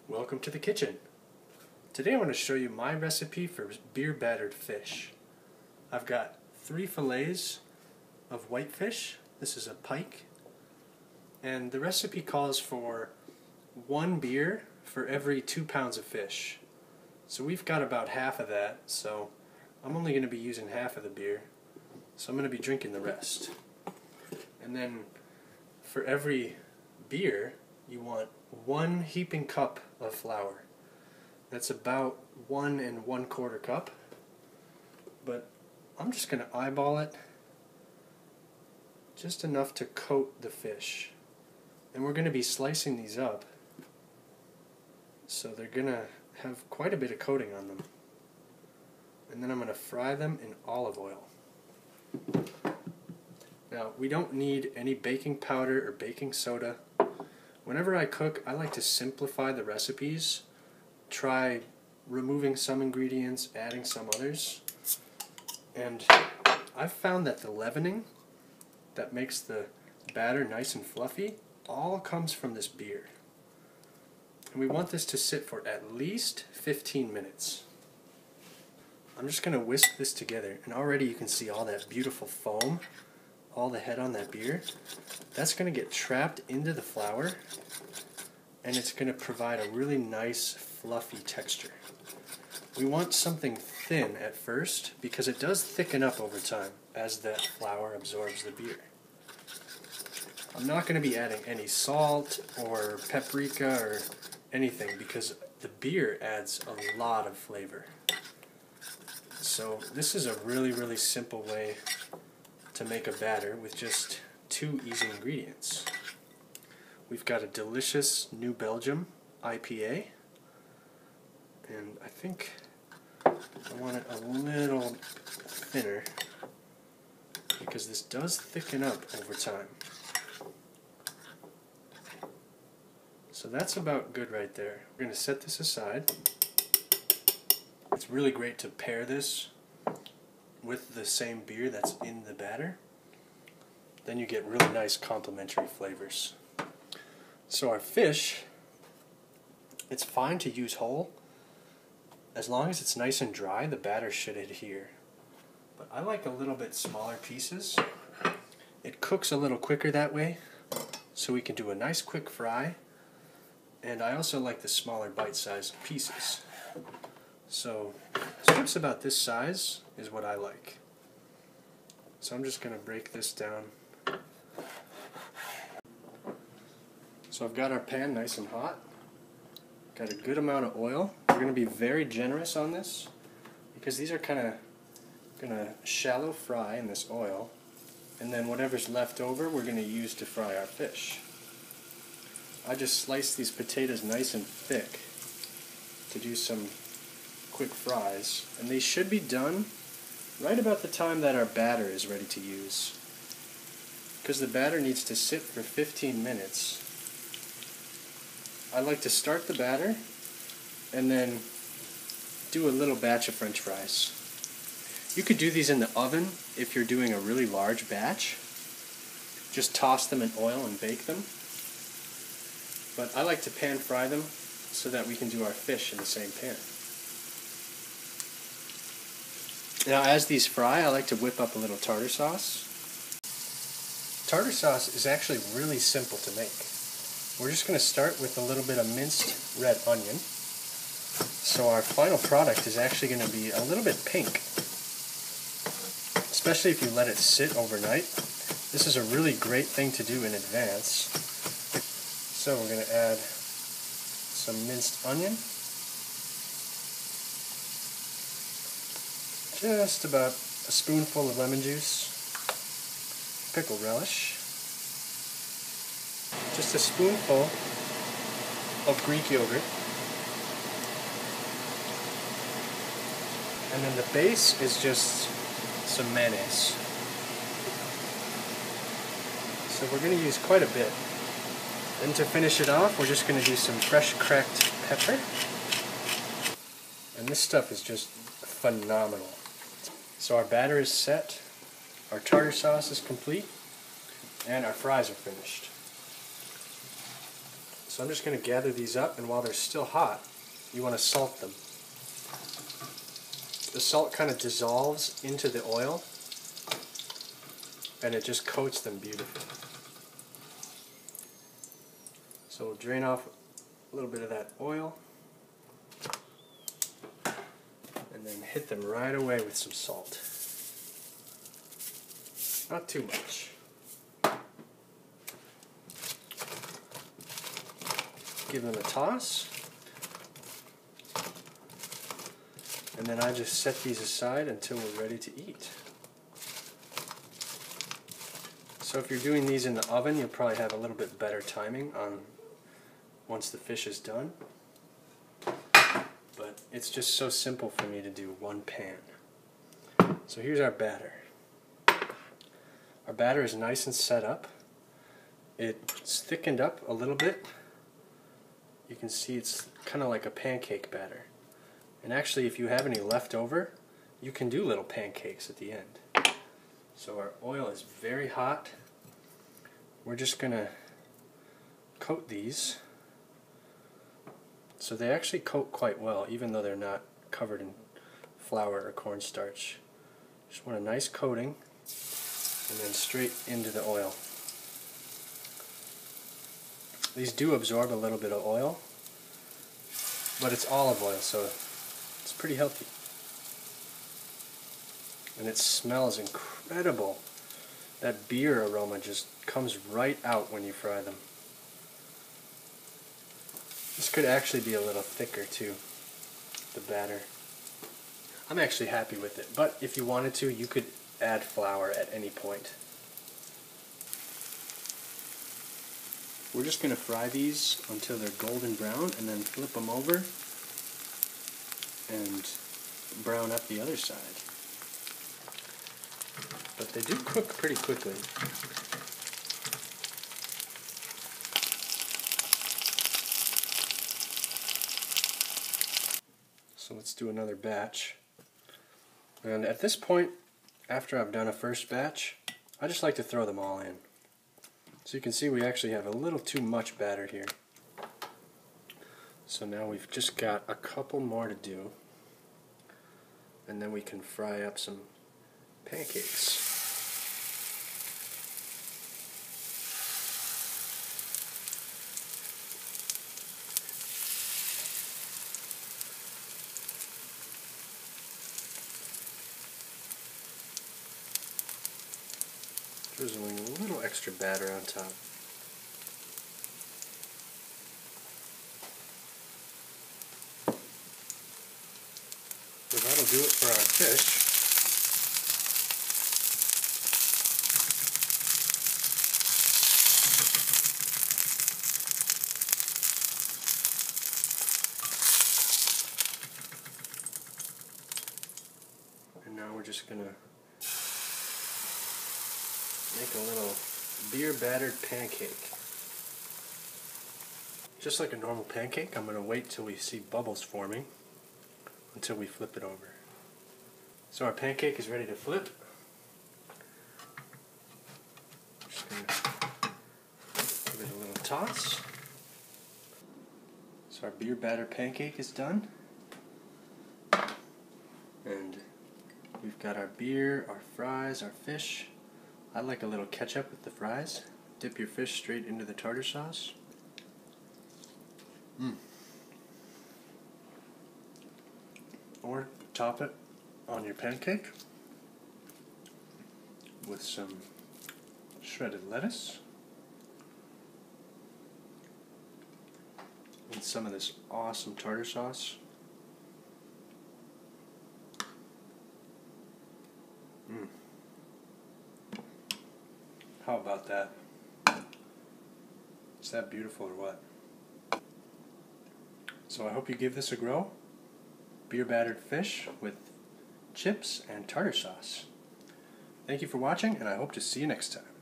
Welcome to the kitchen. Today I want to show you my recipe for beer battered fish. I've got 3 fillets of whitefish. This is a pike. And the recipe calls for 1 beer for every 2 pounds of fish. So we've got about half of that, so I'm only going to be using half of the beer. So I'm going to be drinking the rest. And then for every beer, you want 1 heaping cup of flour. That's about 1 1/4 cup. But I'm just going to eyeball it just enough to coat the fish. And we're going to be slicing these up, so they're going to have quite a bit of coating on them. And then I'm going to fry them in olive oil. Now, we don't need any baking powder or baking soda. Whenever I cook, I like to simplify the recipes. Try removing some ingredients, adding some others. And I've found that the leavening that makes the batter nice and fluffy all comes from this beer. And we want this to sit for at least 15 minutes. I'm just going to whisk this together, and already you can see all that beautiful foam, all the head on that beer. That's going to get trapped into the flour, and it's going to provide a really nice fluffy texture. We want something thin at first because it does thicken up over time as that flour absorbs the beer. I'm not going to be adding any salt or paprika or anything because the beer adds a lot of flavor. So this is a really simple way to make a batter with just 2 easy ingredients. We've got a delicious New Belgium IPA, and I think I want it a little thinner because this does thicken up over time. So that's about good right there. We're going to set this aside. It's really great to pair this with the same beer that's in the batter. Then you get really nice complementary flavors. So our fish, it's fine to use whole. As long as it's nice and dry, the batter should adhere. But I like a little bit smaller pieces. It cooks a little quicker that way, so we can do a nice quick fry. And I also like the smaller bite-sized pieces. So strips about this size is what I like. So I'm just going to break this down. So I've got our pan nice and hot. Got a good amount of oil. We're going to be very generous on this because these are kind of going to shallow fry in this oil. And then whatever's left over we're going to use to fry our fish. I just sliced these potatoes nice and thick to do some quick fries, and they should be done right about the time that our batter is ready to use, because the batter needs to sit for 15 minutes. I like to start the batter and then do a little batch of French fries. You could do these in the oven if you're doing a really large batch. Just toss them in oil and bake them. But I like to pan fry them so that we can do our fish in the same pan. Now as these fry, I like to whip up a little tartar sauce. Tartar sauce is actually really simple to make. We're just going to start with a little bit of minced red onion. So our final product is actually going to be a little bit pink. Especially if you let it sit overnight. This is a really great thing to do in advance. So we're going to add some minced onion, just about a spoonful of lemon juice, pickle relish, just a spoonful of Greek yogurt, and then the base is just some mayonnaise. So we're going to use quite a bit. And to finish it off, we're just going to do some fresh cracked pepper. And this stuff is just phenomenal. So our batter is set, our tartar sauce is complete, and our fries are finished. So I'm just going to gather these up, and while they're still hot, you want to salt them. The salt kind of dissolves into the oil, and it just coats them beautifully. So we'll drain off a little bit of that oil, and then hit them right away with some salt. Not too much. Give them a toss. And then I just set these aside until we're ready to eat. So if you're doing these in the oven, you'll probably have a little bit better timing on once the fish is done. But it's just so simple for me to do one pan. So here's our batter. Our batter is nice and set up. It's thickened up a little bit. You can see it's kind of like a pancake batter. And actually, if you have any left over, you can do little pancakes at the end. So our oil is very hot. We're just going to coat these. So they actually coat quite well, even though they're not covered in flour or cornstarch. Just want a nice coating, and then straight into the oil. These do absorb a little bit of oil, but it's olive oil, so it's pretty healthy. And it smells incredible. That beer aroma just comes right out when you fry them. This could actually be a little thicker too, the batter. I'm actually happy with it, but if you wanted to, you could add flour at any point. We're just going to fry these until they're golden brown, and then flip them over and brown up the other side. But they do cook pretty quickly. So let's do another batch. And at this point, after I've done a first batch, I just like to throw them all in. So you can see we actually have a little too much batter here. So now we've just got a couple more to do, and then we can fry up some pancakes. Drizzling a little extra batter on top. So that'll do it for our fish. And now we're just going to make a little beer battered pancake. Just like a normal pancake, I'm going to wait till we see bubbles forming until we flip it over. So our pancake is ready to flip. Just going to give it a little toss. So our beer battered pancake is done. And we've got our beer, our fries, our fish. I like a little ketchup with the fries. Dip your fish straight into the tartar sauce. Or top it on your pancake with some shredded lettuce and some of this awesome tartar sauce. How about that? Is that beautiful or what? So I hope you give this a go. Beer battered fish with chips and tartar sauce. Thank you for watching, and I hope to see you next time.